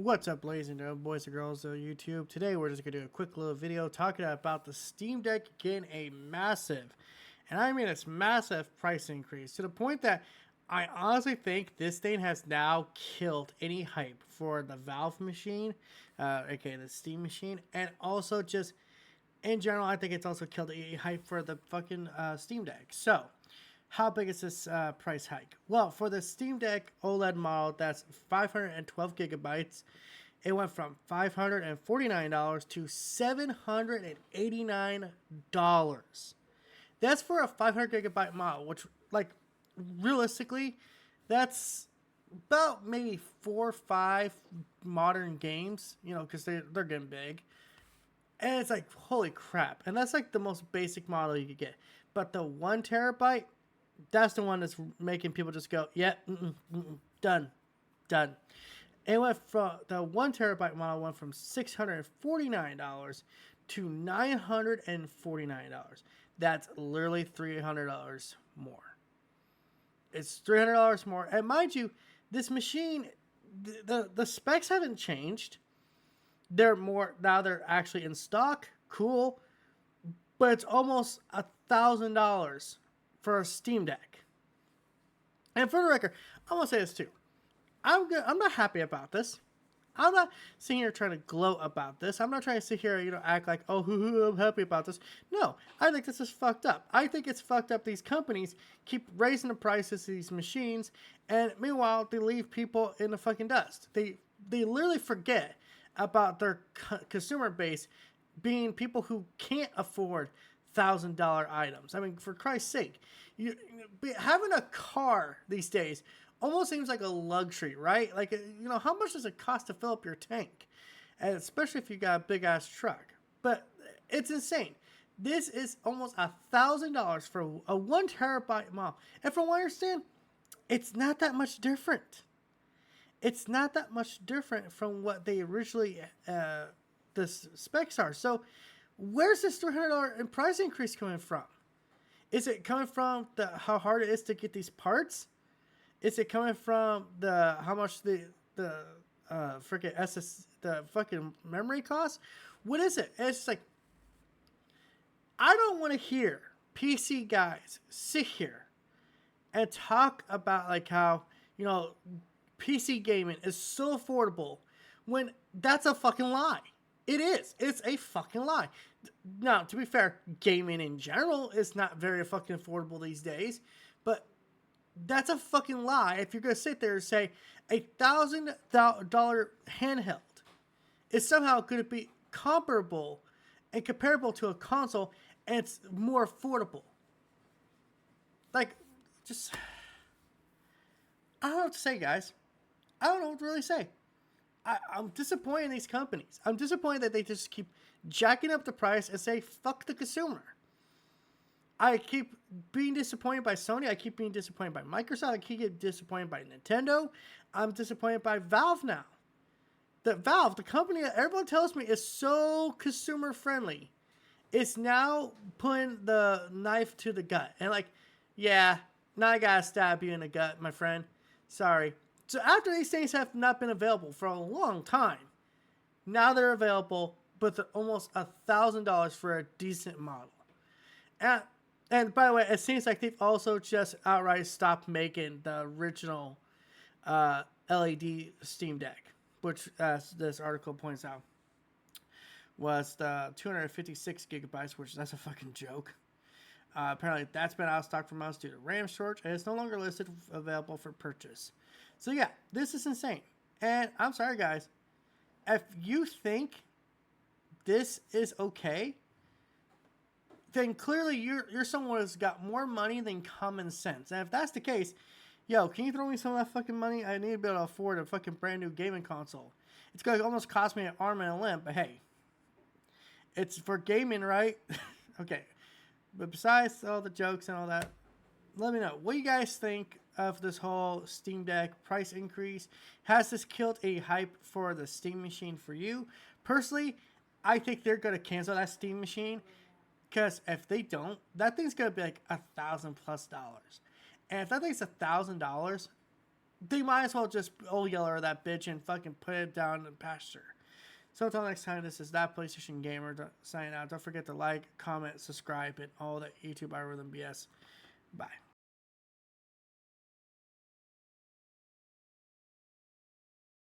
What's up, ladies and gentlemen, boys and girls of YouTube? Today we're just going to do a quick little video talking about the Steam Deck getting a massive, and I mean it's massive price increase to the point that I honestly think this thing has now killed any hype for the Valve machine, aka the Steam machine, and also just in general, I think it's also killed any hype for the fucking Steam Deck. So, how big is this price hike? Well, for the Steam Deck OLED model, that's 512 gigabytes. It went from $549 to $789. That's for a 500 gigabyte model, which, like, realistically, that's about maybe 4 or 5 modern games, you know, because they're getting big. And it's like, holy crap. And that's like the most basic model you could get. But the 1 terabyte, that's the one that's making people just go, yeah, done. It went from the 1 terabyte model went from $649 to $949. That's literally $300 more. It's $300 more. And mind you, this machine, the specs haven't changed. They're actually in stock. Cool. But it's almost $1,000 for a Steam Deck. And for the record, I want to say this too. I'm not happy about this. I'm not sitting here trying to gloat about this. I'm not trying to sit here, act like, oh, I'm happy about this. No, I think this is fucked up. I think it's fucked up. These companies keep raising the prices of these machines, and meanwhile, they leave people in the fucking dust. They literally forget about their consumer base being people who can't afford $1,000 items. I mean, for Christ's sake, having a car these days almost seems like a luxury, right? Like, how much does it cost to fill up your tank? And especially if you got a big ass truck. But it's insane. This is almost $1,000 for a 1 terabyte model. And from what I understand, it's not that much different. It's not that much different from what they originally, the specs are. So where's this $300 in price increase coming from? Is it coming from how hard it is to get these parts? Is it coming from how much the fucking memory costs? What is it? It's just like, I don't want to hear PC guys sit here and talk about like how, PC gaming is so affordable when that's a fucking lie. It is. It's a fucking lie. Now, to be fair, gaming in general is not very fucking affordable these days, but that's a fucking lie if you're going to sit there and say $1,000 handheld is somehow going to be comparable and comparable to a console and it's more affordable. Like, just, I don't know what to say, guys. I don't know what to really say. I'm disappointed in these companies. I'm disappointed that they just keep jacking up the price and say, fuck the consumer. I keep being disappointed by Sony. I keep being disappointed by Microsoft. I keep getting disappointed by Nintendo. I'm disappointed by Valve now. Valve, the company that everyone tells me is so consumer friendly, is now putting the knife to the gut. And like, yeah, now I gotta stab you in the gut, my friend. Sorry. So after these things have not been available for a long time, now they're available, but they're almost $1,000 for a decent model. And by the way, it seems like they've also just outright stopped making the original LED Steam Deck, which, as this article points out, was the 256 gigabytes, which that's a fucking joke. Apparently, that's been out of stock for months due to RAM shortage, and it's no longer listed available for purchase. So yeah, this is insane. And I'm sorry, guys. If you think this is okay, then clearly you're someone who's got more money than common sense. And if that's the case, yo, can you throw me some of that fucking money? I need to be able to afford a fucking brand new gaming console. It's going to almost cost me an arm and a limb, but hey, it's for gaming, right? Okay. But besides all the jokes and all that, let me know. What do you guys think of this whole Steam Deck price increase? Has this killed a hype for the Steam machine for you? Personally, I think they're going to cancel that Steam machine. Because if they don't, that thing's going to be like $1,000+. And if that thing's $1,000, they might as well just yell at that bitch and fucking put it down in pasture. So until next time, this is That PlayStation Gamer signing out. Don't forget to like, comment, subscribe, and all that YouTube algorithm BS. Bye.